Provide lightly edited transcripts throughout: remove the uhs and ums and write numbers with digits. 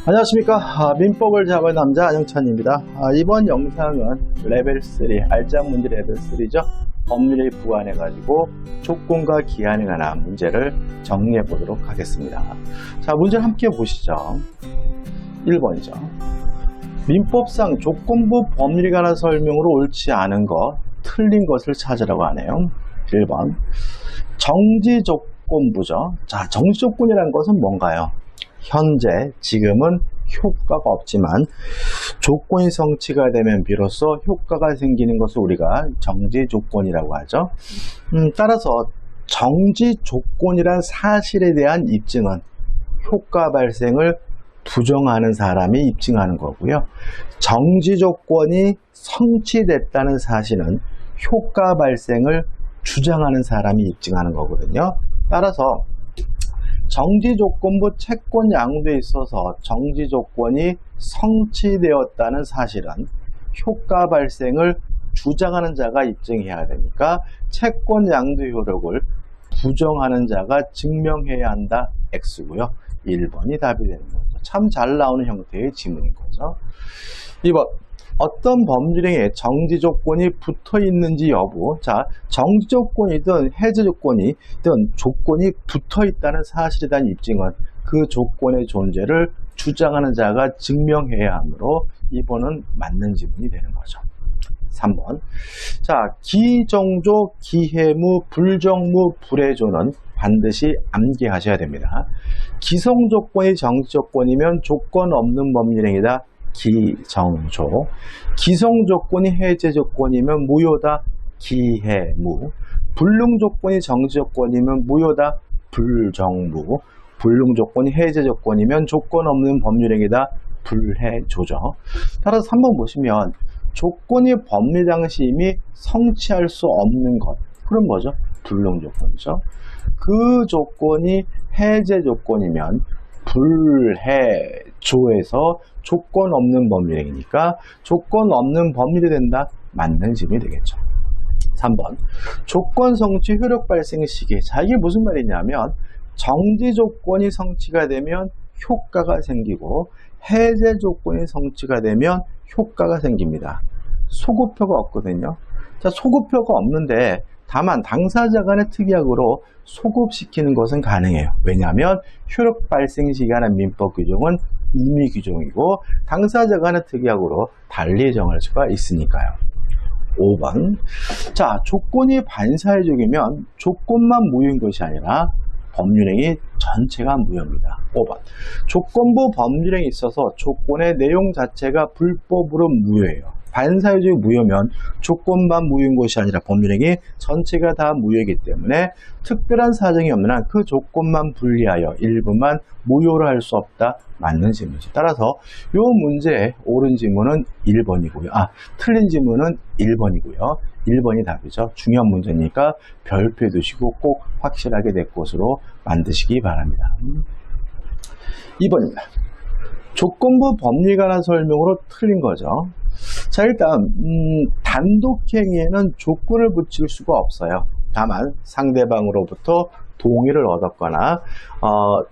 안녕하십니까. 민법을 잡은 남자 안영찬입니다. 이번 영상은 레벨 3, 알짜 문제 레벨 3죠. 법률에 부과해가지고 조건과 기한에 관한 문제를 정리해 보도록 하겠습니다. 자, 문제를 함께 보시죠. 1번이죠. 민법상 조건부 법률에 관한 설명으로 옳지 않은 것, 틀린 것을 찾으라고 하네요. 1번. 정지조건부죠. 자, 정지조건이라는 것은 뭔가요? 현재, 지금은 효과가 없지만 조건이 성취가 되면 비로소 효과가 생기는 것을 우리가 정지조건이라고 하죠. 따라서 정지조건이란 사실에 대한 입증은 효과 발생을 부정하는 사람이 입증하는 거고요. 정지조건이 성취됐다는 사실은 효과 발생을 주장하는 사람이 입증하는 거거든요. 따라서 정지조건부 채권 양도에 있어서 정지조건이 성취되었다는 사실은 효과 발생을 주장하는 자가 입증해야 되니까 채권 양도 효력을 부정하는 자가 증명해야 한다. X고요. 1번이 답이 되는 거죠. 참 잘 나오는 형태의 지문인 거죠. 2번. 어떤 법률행위에 정지조건이 붙어 있는지 여부. 자, 정지조건이든 해제조건이든 조건이 붙어 있다는 사실에 대한 입증은 그 조건의 존재를 주장하는 자가 증명해야 하므로 2번은 맞는 지문이 되는 거죠. 3번. 자, 기정조, 기해무, 불정무, 불해조는 반드시 암기하셔야 됩니다. 기성조건이 정지조건이면 조건 없는 법률행위다. 기정조. 기성조건이 해제조건이면 무효다. 기해무. 불능조건이 정지조건이면 무효다. 불정무. 불능조건이 해제조건이면 조건 없는 법률행위다. 불해조죠. 따라서 3번 보시면 조건이 법리 당시 이미 성취할 수 없는 것. 그럼 뭐죠? 불능조건이죠. 그 조건이 해제조건이면 불해조에서 조건 없는 법률행위니까 조건 없는 법률이 된다. 맞는 질문이 되겠죠. 3번. 조건 성취 효력 발생 시기. 자, 이게 무슨 말이냐면 정지 조건이 성취가 되면 효과가 생기고 해제 조건이 성취가 되면 효과가 생깁니다. 소급표가 없거든요. 자, 소급표가 없는데 다만 당사자 간의 특약으로 소급시키는 것은 가능해요. 왜냐하면 효력 발생 시기라는 민법 규정은 임의 규정이고 당사자 간의 특약으로 달리 정할 수가 있으니까요. 5번. 자, 조건이 반사회적이면 조건만 무효인 것이 아니라 법률행위 전체가 무효입니다. 5번. 조건부 법률행위에 있어서 조건의 내용 자체가 불법으로 무효예요. 반사회적이 무효면 조건만 무효인 것이 아니라 법률행위 전체가 다 무효이기 때문에 특별한 사정이 없는 한 그 조건만 분리하여 일부만 무효로 할 수 없다. 맞는 질문이죠. 따라서 이 문제의 옳은 질문은 1번이고요. 틀린 질문은 1번이고요. 1번이 답이죠. 중요한 문제니까 별표해 두시고 꼭 확실하게 내 것으로 만드시기 바랍니다. 2번입니다. 조건부 법률에 관한 설명으로 틀린 거죠. 자, 일단 단독행위에는 조건을 붙일 수가 없어요. 다만 상대방으로부터 동의를 얻었거나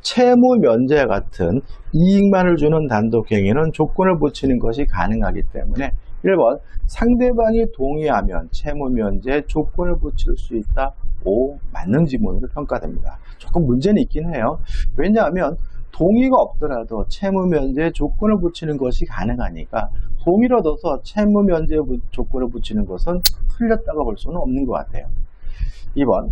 채무 면제 같은 이익만을 주는 단독행위는 조건을 붙이는 것이 가능하기 때문에 1번. 상대방이 동의하면 채무 면제에 조건을 붙일 수 있다. 5. 맞는 지문으로 평가됩니다. 조금 문제는 있긴 해요. 왜냐하면 동의가 없더라도 채무 면제에 조건을 붙이는 것이 가능하니까 동의를 얻어서 채무 면제 조건을 붙이는 것은 틀렸다고 볼 수는 없는 것 같아요. 2번.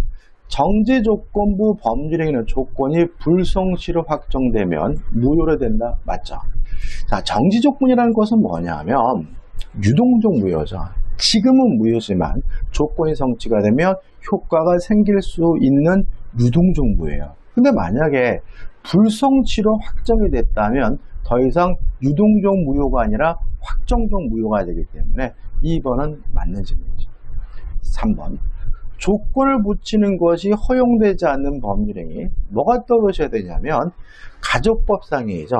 정지조건부 법률행위는 조건이 불성시로 확정되면 무효로 된다. 맞죠? 자, 정지조건이라는 것은 뭐냐면 유동적 무효죠. 지금은 무효지만 조건이 성취가 되면 효과가 생길 수 있는 유동적 무효예요. 근데 만약에 불성취로 확정이 됐다면 더 이상 유동적 무효가 아니라 확정적 무효가 되기 때문에 2번은 맞는 질문이죠. 3번. 조건을 붙이는 것이 허용되지 않는 법률행위. 뭐가 떠오르셔야 되냐면 가족법상 행위죠.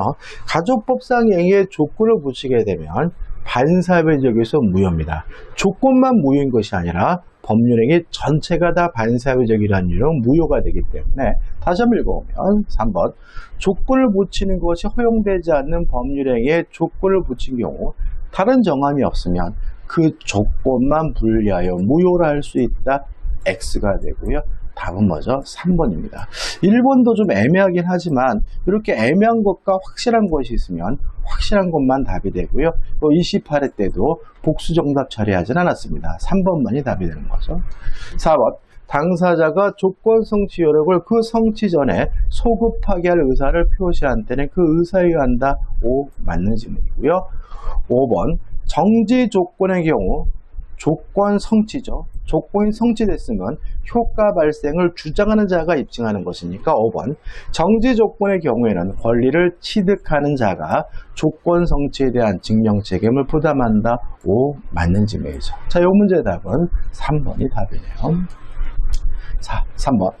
가족법상 행위에 조건을 붙이게 되면 반사회적에서 무효입니다. 조건만 무효인 것이 아니라 법률행위 전체가 다 반사회적이라는 이유로 무효가 되기 때문에 다시 한번 읽어보면 3번 조건을 붙이는 것이 허용되지 않는 법률행위에 조건을 붙인 경우 다른 정함이 없으면 그 조건만 분리하여 무효로 할 수 있다. X가 되고요. 답은 뭐죠? 3번입니다. 1번도 좀 애매하긴 하지만 이렇게 애매한 것과 확실한 것이 있으면 확실한 것만 답이 되고요. 또 28회 때도 복수 정답 처리하진 않았습니다. 3번만이 답이 되는 거죠. 4번 당사자가 조건 성취 효력을 그 성취 전에 소급하게 할 의사를 표시한 때는 그 의사에 의한다. O 맞는 질문이고요. 5번 정지 조건의 경우 조건 성취죠. 조건이 성취됐으면 효과 발생을 주장하는 자가 입증하는 것이니까 5번 정지 조건의 경우에는 권리를 취득하는 자가 조건 성취에 대한 증명 책임을 부담한다. 5 맞는 질문이죠. 자, 이 문제의 답은 3번이 답이네요. 자, 3번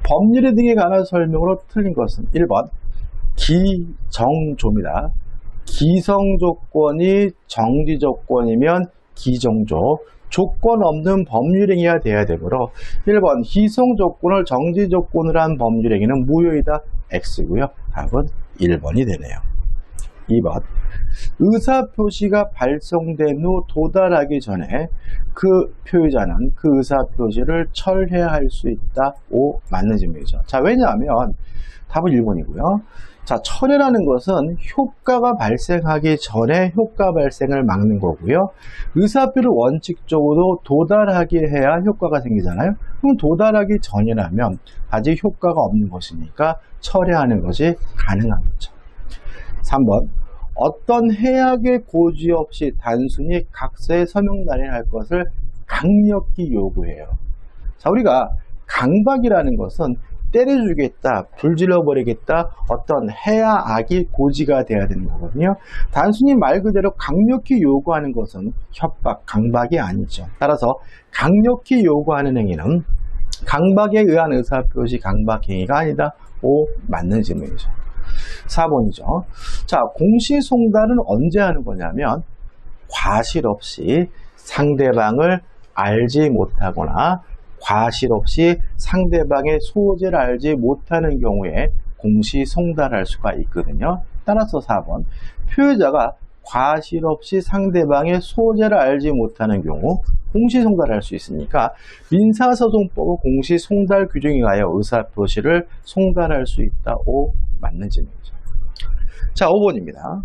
법률의 등에 관한 설명으로 틀린 것은 1번 기정조입니다. 기성 조건이 정지 조건이면 기정조, 조건 없는 법률행위가 돼야 되므로 1번 희성 조건을 정지 조건으로 한 법률행위는 무효이다. X고요. 답은 1번이 되네요. 2번 의사표시가 발송된 후 도달하기 전에 그 표의자는 그 의사표시를 철회할 수 있다. O 맞는 질문이죠. 자, 왜냐하면 답은 1번이고요. 자, 철회라는 것은 효과가 발생하기 전에 효과 발생을 막는 거고요. 의사표를 원칙적으로 도달하게 해야 효과가 생기잖아요. 그럼 도달하기 전이라면 아직 효과가 없는 것이니까 철회하는 것이 가능한 거죠. 3번 어떤 해악의 고지 없이 단순히 각서에 서명 날인할 것을 강력히 요구해요. 자, 우리가 강박이라는 것은 때려주겠다, 불질러버리겠다, 어떤 해야 악이 고지가 돼야 되는 거거든요. 단순히 말 그대로 강력히 요구하는 것은 협박, 강박이 아니죠. 따라서 강력히 요구하는 행위는 강박에 의한 의사표시 강박행위가 아니다. O 맞는 질문이죠. 4번이죠. 자, 공시송달은 언제 하는 거냐면 과실 없이 상대방을 알지 못하거나 과실 없이 상대방의 소재를 알지 못하는 경우에 공시송달할 수가 있거든요. 따라서 4번 표의자가 과실 없이 상대방의 소재를 알지 못하는 경우 공시송달할 수 있으니까 민사소송법 공시송달 규정에 의하여 의사표시를 송달할 수 있다. O 맞는 질문이죠. 자, 5번입니다.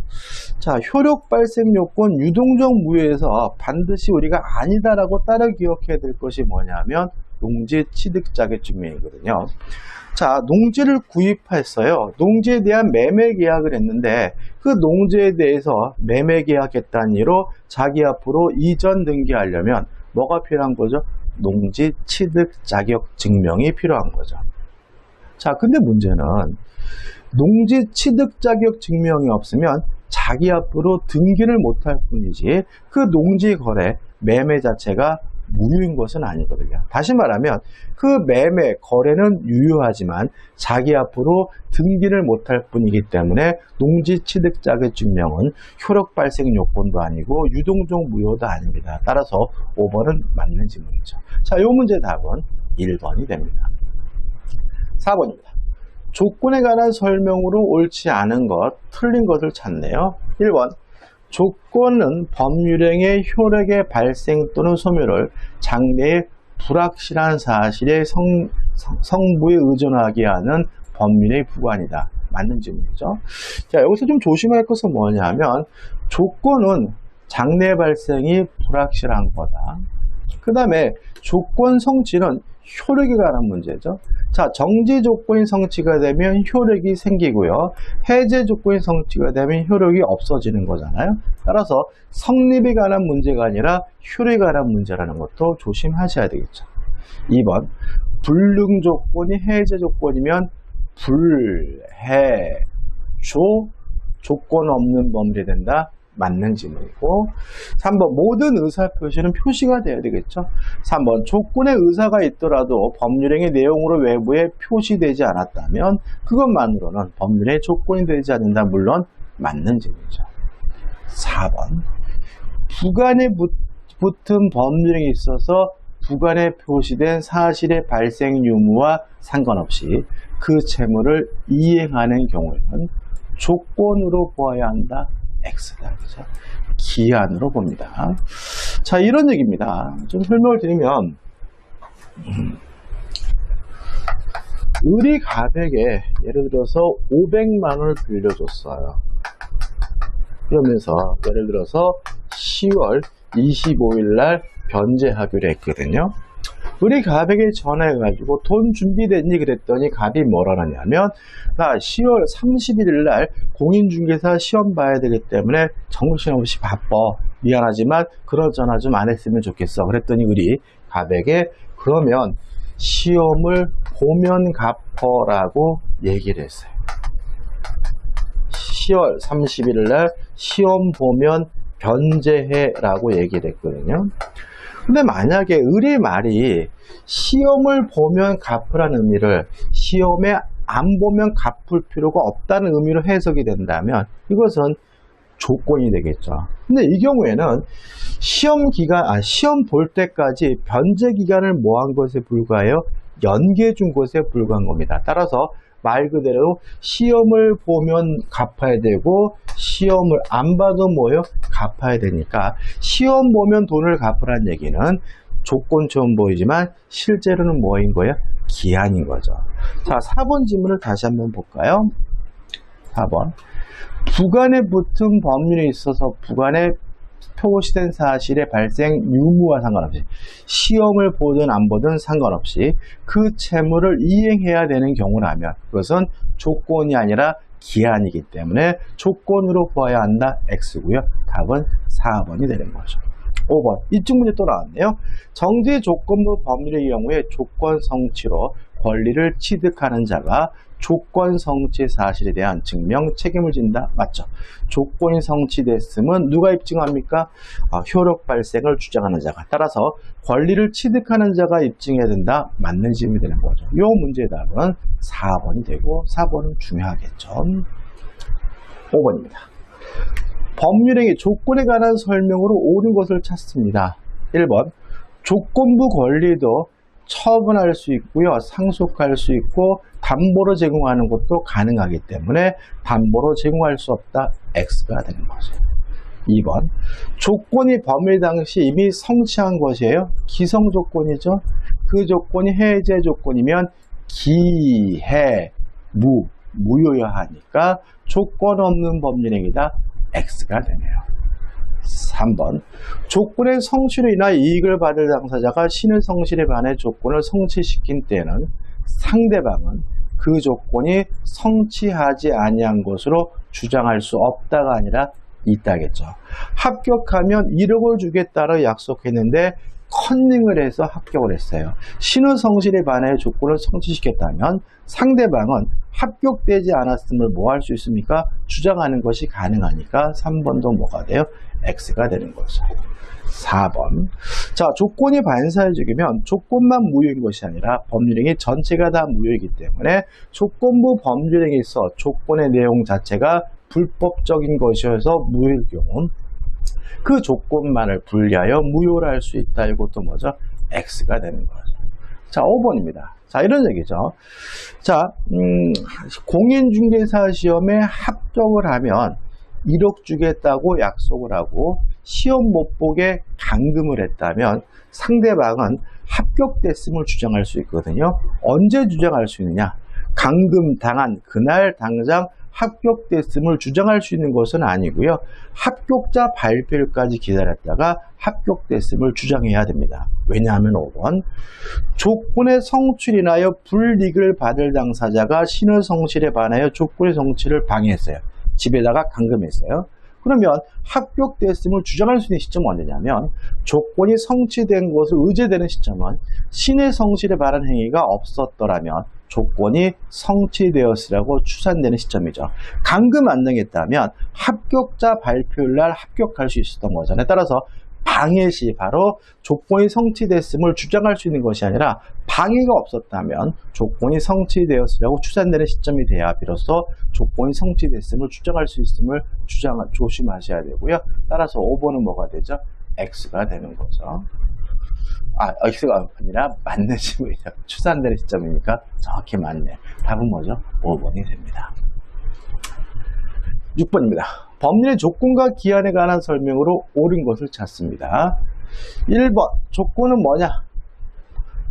자, 효력 발생 요건 유동적 무효에서 반드시 우리가 아니다라고 따라 기억해야 될 것이 뭐냐면 농지 취득 자격 증명이거든요. 자, 농지를 구입했어요. 농지에 대한 매매 계약을 했는데 그 농지에 대해서 매매 계약했다는 이유로 자기 앞으로 이전 등기하려면 뭐가 필요한 거죠? 농지 취득 자격 증명이 필요한 거죠. 자, 근데 문제는 농지 취득 자격 증명이 없으면 자기 앞으로 등기를 못할 뿐이지 그 농지 거래, 매매 자체가 무효인 것은 아니거든요. 다시 말하면 그 매매, 거래는 유효하지만 자기 앞으로 등기를 못할 뿐이기 때문에 농지 취득 자격 증명은 효력 발생 요건도 아니고 유동적 무효도 아닙니다. 따라서 5번은 맞는 질문이죠. 자, 이 문제의 답은 1번이 됩니다. 4번입니다. 조건에 관한 설명으로 옳지 않은 것, 틀린 것을 찾네요. 1번 조건은 법률행위의 효력의 발생 또는 소멸을 장래의 불확실한 사실의 성부에 의존하게 하는 법률의 부관이다. 맞는 질문이죠. 자, 여기서 좀 조심할 것은 뭐냐면 조건은 장래 발생이 불확실한 거다. 그 다음에 조건 성취는 효력에 관한 문제죠. 자, 정지 조건이 성취가 되면 효력이 생기고요. 해제 조건이 성취가 되면 효력이 없어지는 거잖아요. 따라서 성립에 관한 문제가 아니라 효력에 관한 문제라는 것도 조심하셔야 되겠죠. 2번 불능 조건이 해제 조건이면 불해조 조건 없는 법률이 된다. 맞는 질문이고 3번 모든 의사표시는 표시가 돼야 되겠죠. 3번 조건의 의사가 있더라도 법률행위 내용으로 외부에 표시되지 않았다면 그것만으로는 법률의 조건이 되지 않는다. 물론 맞는 질문이죠. 4번 부관에 붙은 법률행위에 있어서 부관에 표시된 사실의 발생 유무와 상관없이 그 채무를 이행하는 경우에는 조건으로 보아야 한다. X다. 그죠? 기한으로 봅니다. 자, 이런 얘기입니다. 좀 설명을 드리면, 을이 갑에게 예를 들어서 500만 원을 빌려줬어요. 그러면서 예를 들어서 10월 25일 날 변제하기로 했거든요. 우리 갑에게 전화해가지고 돈 준비됐니? 그랬더니 갑이 뭐라 하냐면, 나 10월 31일 날 공인중개사 시험 봐야 되기 때문에 정신없이 바빠. 미안하지만 그런 전화 좀 안 했으면 좋겠어. 그랬더니 우리 갑에게 그러면 시험을 보면 갚어라고 얘기를 했어요. 10월 31일 날 시험 보면 변제해라고 얘기를 했거든요. 근데 만약에 을의 말이 시험을 보면 갚으라는 의미를 시험에 안 보면 갚을 필요가 없다는 의미로 해석이 된다면 이것은 조건이 되겠죠. 근데 이 경우에는 시험 볼 때까지 변제 기간을 뭐한 것에 불과해요? 연기해 준 것에 불과한 겁니다. 따라서 말 그대로 시험을 보면 갚아야 되고 시험을 안 봐도 뭐예요? 갚아야 되니까 시험 보면 돈을 갚으라는 얘기는 조건처럼 보이지만 실제로는 뭐인 거예요? 기한인 거죠. 자, 4번 질문을 다시 한번 볼까요? 4번. 부관에 붙은 법률에 있어서 부관에 표시된 사실의 발생 유무와 상관없이 시험을 보든 안 보든 상관없이 그 채무를 이행해야 되는 경우라면 그것은 조건이 아니라 기한이기 때문에 조건으로 보아야 한다. X고요. 답은 4번이 되는 거죠. 5번. 이쪽 문제 또 나왔네요. 정지 조건부 법률의 경우에 조건 성취로 권리를 취득하는 자가 조건 성취 사실에 대한 증명 책임을 진다. 맞죠? 조건이 성취됐으면 누가 입증합니까? 효력 발생을 주장하는 자가. 따라서 권리를 취득하는 자가 입증해야 된다. 맞는 질문이 되는 거죠. 이 문제의 답은 4번이 되고 4번은 중요하겠죠. 5번입니다. 법률행위 조건에 관한 설명으로 옳은 것을 찾습니다. 1번. 조건부 권리도 처분할 수 있고요. 상속할 수 있고 담보로 제공하는 것도 가능하기 때문에 담보로 제공할 수 없다. X가 되는 거죠. 2번. 조건이 법률 당시 이미 성취한 것이에요. 기성 조건이죠. 그 조건이 해제 조건이면 무효여야 하니까 조건 없는 법률행위다. X가 되네요. 3번. 조건의 성취로 인하여 이익을 받을 당사자가 신의 성실에 반해 조건을 성취시킨 때는 상대방은 그 조건이 성취하지 아니한 것으로 주장할 수 없다가 아니라 있다겠죠. 합격하면 1억을 주겠다고 약속했는데 컨닝을 해서 합격을 했어요. 신의 성실에 반해 조건을 성취시켰다면 상대방은 합격되지 않았음을 뭐 할 수 있습니까? 주장하는 것이 가능하니까 3번도 뭐가 돼요? X가 되는 거죠. 4번. 자, 조건이 반사회적이면 조건만 무효인 것이 아니라 법률행위 전체가 다 무효이기 때문에 조건부 법률행위에 있어 조건의 내용 자체가 불법적인 것이어서 무효일 경우 그 조건만을 분리하여 무효로 할 수 있다. 이것도 뭐죠? X가 되는 거죠. 자, 5번입니다. 자, 이런 얘기죠. 자, 공인중개사 시험에 합격을 하면 1억 주겠다고 약속을 하고 시험 못 보게 감금을 했다면 상대방은 합격됐음을 주장할 수 있거든요. 언제 주장할 수 있느냐? 감금 당한 그날 당장 합격됐음을 주장할 수 있는 것은 아니고요. 합격자 발표일까지 기다렸다가 합격됐음을 주장해야 됩니다. 왜냐하면 5번. 조건의 성취로 인하여 불이익을 받을 당사자가 신의 성실에 반하여 조건의 성취를 방해했어요. 집에다가 감금했어요. 그러면 합격됐음을 주장할 수 있는 시점은 언제냐면 조건이 성취된 것을 의제되는 시점은 신의 성실에 반한 행위가 없었더라면 조건이 성취되었으라고 추산되는 시점이죠. 감금 안 당했다면 합격자 발표일 날 합격할 수 있었던 거잖아요. 따라서 방해 시 바로 조건이 성취됐음을 주장할 수 있는 것이 아니라 방해가 없었다면 조건이 성취되었으라고 추산되는 시점이 돼야 비로소 조건이 성취됐음을 주장할 수 있음을 조심하셔야 되고요. 따라서 5번은 뭐가 되죠? X가 되는 거죠. X가 아니라 맞는 시점이죠. 추산되는 시점이니까 정확히 맞네. 답은 뭐죠? 5번이 됩니다. 6번입니다. 법률의 조건과 기한에 관한 설명으로 옳은 것을 찾습니다. 1번 조건은 뭐냐?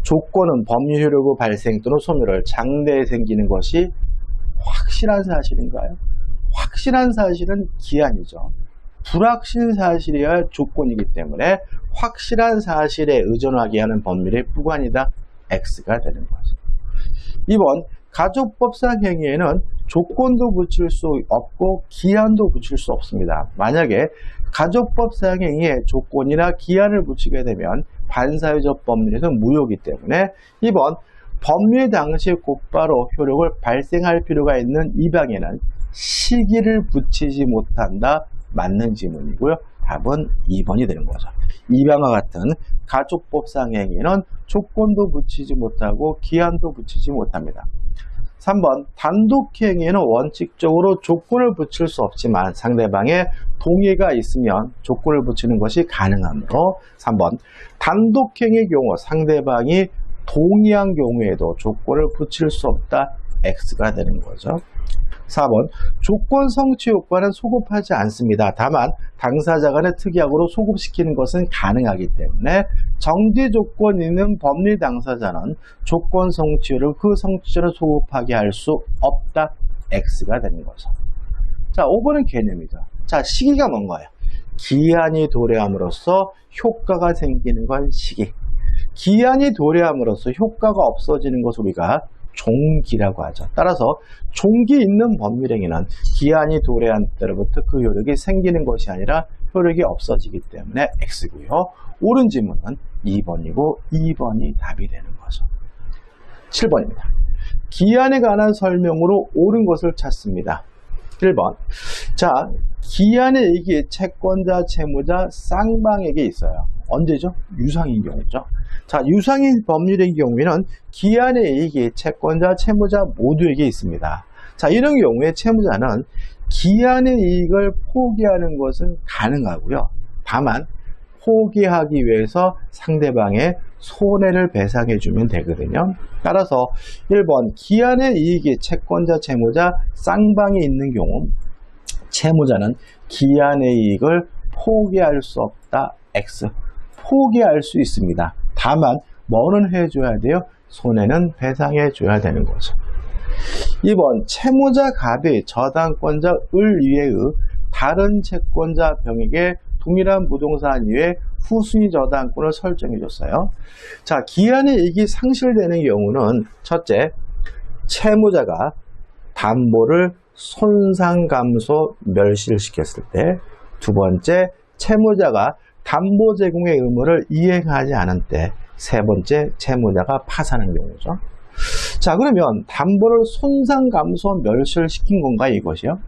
조건은 법률 효력의 발생 또는 소멸을 장래에 생기는 것이 확실한 사실인가요? 확실한 사실은 기한이죠. 불확실한 사실이어야 조건이기 때문에 확실한 사실에 의존하게 하는 법률의 부관이다. X가 되는 거죠. 2번 가족법상 행위에는 조건도 붙일 수 없고 기한도 붙일 수 없습니다. 만약에 가족법상 행위에 조건이나 기한을 붙이게 되면 반사회적 법률에서 무효이기 때문에 2번 법률 당시에 곧바로 효력을 발생할 필요가 있는 이 방에는 시기를 붙이지 못한다. 맞는 지문이고요. 답은 2번이 되는 거죠. 이 방과 같은 가족법상 행위는 조건도 붙이지 못하고 기한도 붙이지 못합니다. 3번 단독행위에는 원칙적으로 조건을 붙일 수 없지만 상대방의 동의가 있으면 조건을 붙이는 것이 가능하므로 3번 단독행위의 경우 상대방이 동의한 경우에도 조건을 붙일 수 없다. X가 되는 거죠. 4번 조건 성취 효과는 소급하지 않습니다. 다만 당사자 간의 특약으로 소급시키는 것은 가능하기 때문에 정지 조건이 있는 법률 당사자는 조건 성취를 그 성취를 소급하게 할 수 없다. X가 되는 거죠. 자, 5번은 개념이죠. 자, 시기가 뭔가요? 기한이 도래함으로써 효과가 생기는 건 시기. 기한이 도래함으로써 효과가 없어지는 것을 우리가 종기라고 하죠. 따라서 종기 있는 법률행위는 기한이 도래한 때로부터 그 효력이 생기는 것이 아니라 효력이 없어지기 때문에 X고요. 옳은 지문은 2번이고 2번이 답이 되는 거죠. 7번입니다. 기한에 관한 설명으로 옳은 것을 찾습니다. 1번 자, 기한의 이익이 채권자, 채무자, 쌍방에게 있어요. 언제죠? 유상인 경우죠. 자, 유상인 법률의 경우에는 기한의 이익이 채권자, 채무자 모두에게 있습니다. 자, 이런 경우에 채무자는 기한의 이익을 포기하는 것은 가능하고요. 다만 포기하기 위해서 상대방의 손해를 배상해 주면 되거든요. 따라서 1번 기한의 이익이 채권자, 채무자, 쌍방에 있는 경우 채무자는 기한의 이익을 포기할 수 없다. X. 포기할 수 있습니다. 다만 뭐는 해줘야 돼요? 손해는 배상해 줘야 되는 거죠. 2번 채무자 갑이 저당권자 을 이외의 다른 채권자 병에게 동일한 부동산 이외에 후순위 저당권을 설정해 줬어요. 자, 기한의 이익이 상실되는 경우는 첫째, 채무자가 담보를 손상 감소 멸실시켰을 때, 두 번째, 채무자가 담보 제공의 의무를 이행하지 않은 때, 세 번째, 채무자가 파산한 경우죠. 자, 그러면 담보를 손상 감소 멸실시킨 건가 이것이요?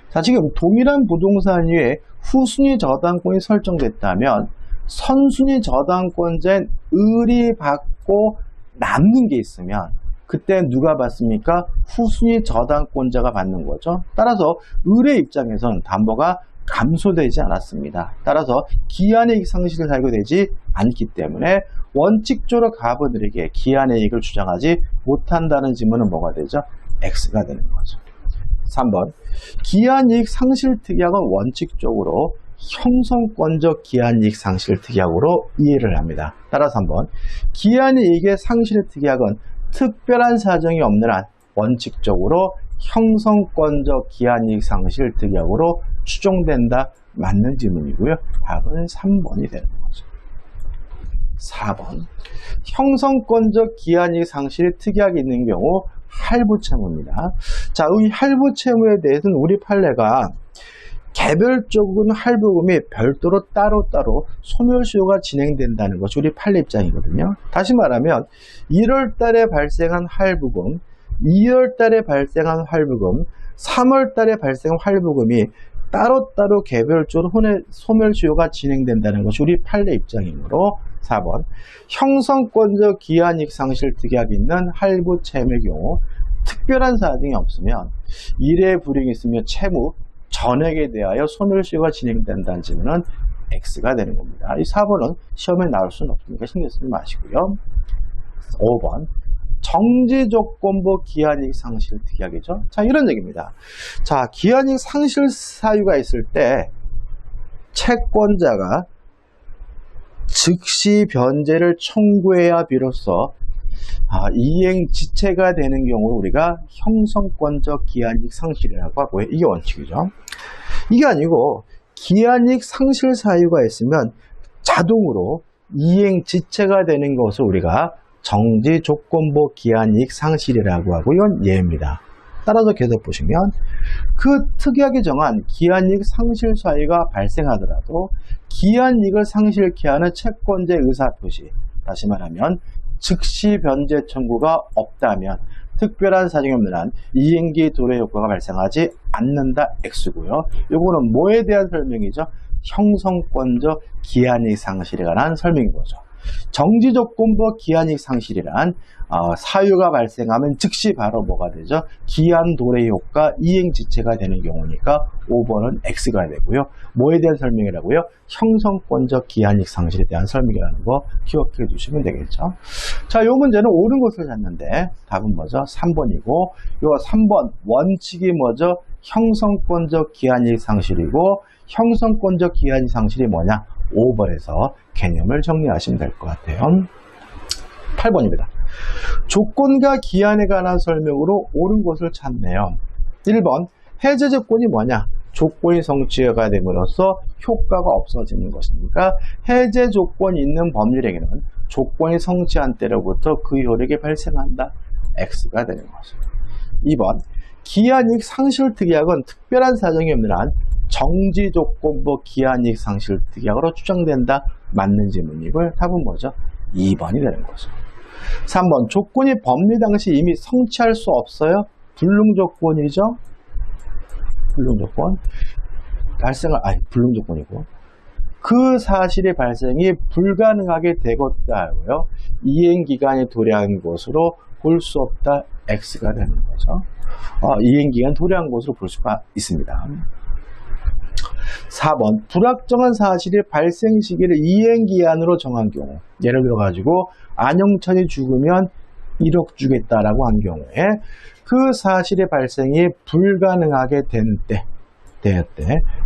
자, 지금 동일한 부동산 위에 후순위 저당권이 설정됐다면 선순위 저당권자인 을이 받고 남는 게 있으면 그때 누가 받습니까? 후순위 저당권자가 받는 거죠. 따라서 을의 입장에서는 담보가 감소되지 않았습니다. 따라서 기한의 이익 상실을 발견되지 않기 때문에 원칙적으로 갑은을에게 기한의 이익을 주장하지 못한다는 지문은 뭐가 되죠? X가 되는 거죠. 3번 기한이익 상실 특약은 원칙적으로 형성권적 기한이익 상실 특약으로 이해를 합니다. 따라서 3번 기한이익의 상실 특약은 특별한 사정이 없는 한 원칙적으로 형성권적 기한이익 상실 특약으로 추정된다. 맞는 질문이고요. 답은 3번이 되는 거죠. 4번 형성권적 기한이익 상실 특약이 있는 경우 할부채무입니다. 자, 이 할부채무에 대해서는 우리 판례가 개별적으로는 할부금이 별도로 따로따로 소멸시효가 진행된다는 것이 우리 판례 입장이거든요. 다시 말하면 1월 달에 발생한 할부금, 2월 달에 발생한 할부금, 3월 달에 발생한 할부금이 따로따로 개별적으로 소멸시효가 진행된다는 것이 우리 판례 입장이므로 4번 형성권적 기한이익 상실 특약이 있는 할부 채무의 경우 특별한 사정이 없으면 일의 불이익이 있으며 채무 전액에 대하여 소멸시효가 진행된다는 질문은 X가 되는 겁니다. 이 4번은 시험에 나올 수는 없으니까 신경 쓰지 마시고요. 5번 정지조건부 기한이익 상실 특약이죠. 자, 이런 얘기입니다. 자, 기한이익 상실 사유가 있을 때 채권자가 즉시 변제를 청구해야 비로소 이행 지체가 되는 경우를 우리가 형성권적 기한이익 상실이라고 하고요. 이게 원칙이죠. 이게 아니고 기한이익 상실 사유가 있으면 자동으로 이행 지체가 되는 것을 우리가 정지 조건부 기한이익 상실이라고 하고 이건 예입니다. 따라서 계속 보시면 그 특약이 정한 기한이익 상실 사유가 발생하더라도 기한이익을 상실케 하는 채권자의 의사표시, 다시 말하면 즉시 변제 청구가 없다면 특별한 사정이 없는 한 이행기 도래 효과가 발생하지 않는다 X고요. 이거는 뭐에 대한 설명이죠? 형성권적 기한이익 상실에 관한 설명인 거죠. 정지조건부 기한이익 상실이란 사유가 발생하면 즉시 바로 뭐가 되죠? 기한 도래 효과 이행지체가 되는 경우니까 5번은 X가 되고요. 뭐에 대한 설명이라고요? 형성권적 기한이익 상실에 대한 설명이라는 거 기억해 두시면 되겠죠. 자, 이 문제는 옳은 것을 찾는데 답은 뭐죠? 3번이고 요 3번 원칙이 뭐죠? 형성권적 기한이익 상실이고 형성권적 기한이익 상실이 뭐냐? 5번에서 개념을 정리하시면 될 것 같아요. 8번입니다. 조건과 기한에 관한 설명으로 옳은 것을 찾네요. 1번 해제 조건이 뭐냐? 조건이 성취가 됨으로써 효과가 없어지는 것이니까 해제 조건이 있는 법률행위는 조건이 성취한 때로부터 그 효력이 발생한다. X가 되는 거죠. 2번 기한이익 상실 특약은 특별한 사정이 없는 한 정지조건부 기한이익 상실 특약으로 추정된다. 맞는 질문이고요. 답은 뭐죠? 2번이 되는 거죠. 3번 조건이 법리 당시 이미 성취할 수 없어요? 불능조건이죠? 불능조건 불능조건이고 그 사실의 발생이 불가능하게 되었다 하고요. 이행기간이 도래한 것으로 볼 수 없다. X가 되는 거죠. 이행기간 도래한 것으로 볼 수가 있습니다. 4번 불확정한 사실의 발생 시기를 이행기한으로 정한 경우, 예를 들어 가지고 안영찬이 죽으면 1억 주겠다라고 한 경우에 그 사실의 발생이 불가능하게 된 때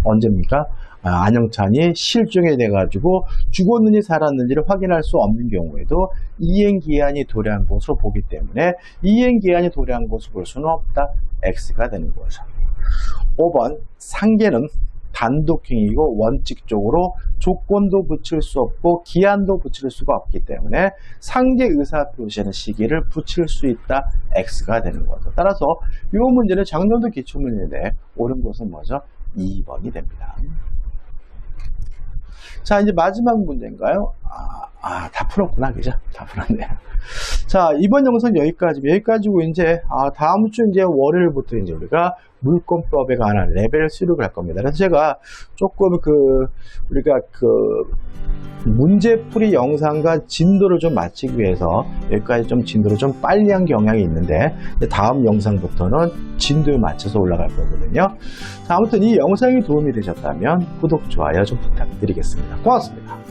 언제입니까? 안영찬이 실종이 돼가지고 죽었는지 살았는지를 확인할 수 없는 경우에도 이행기한이 도래한 것으로 보기 때문에 이행기한이 도래한 것으로 볼 수는 없다. X가 되는 거죠. 5번 상계는 단독행위이고 원칙적으로 조건도 붙일 수 없고 기한도 붙일 수가 없기 때문에 상계 의사표시하는 시기를 붙일 수 있다. X가 되는 거죠. 따라서 이 문제는 작년도 기출문제인데 옳은 것은 뭐죠? 2번이 됩니다. 자, 이제 마지막 문제인가요? 다 풀었구나, 그죠? 다 풀었네요. 자, 이번 영상 여기까지고 이제 다음 주 이제 월요일부터 이제 우리가 물권법에 관한 레벨 3로 갈 겁니다. 그래서 제가 조금 우리가 문제풀이 영상과 진도를 좀 맞추기 위해서 여기까지 좀 진도를 좀 빨리 한 경향이 있는데 다음 영상부터는 진도에 맞춰서 올라갈 거거든요. 자, 아무튼 이 영상이 도움이 되셨다면 구독, 좋아요 좀 부탁드리겠습니다. 고맙습니다.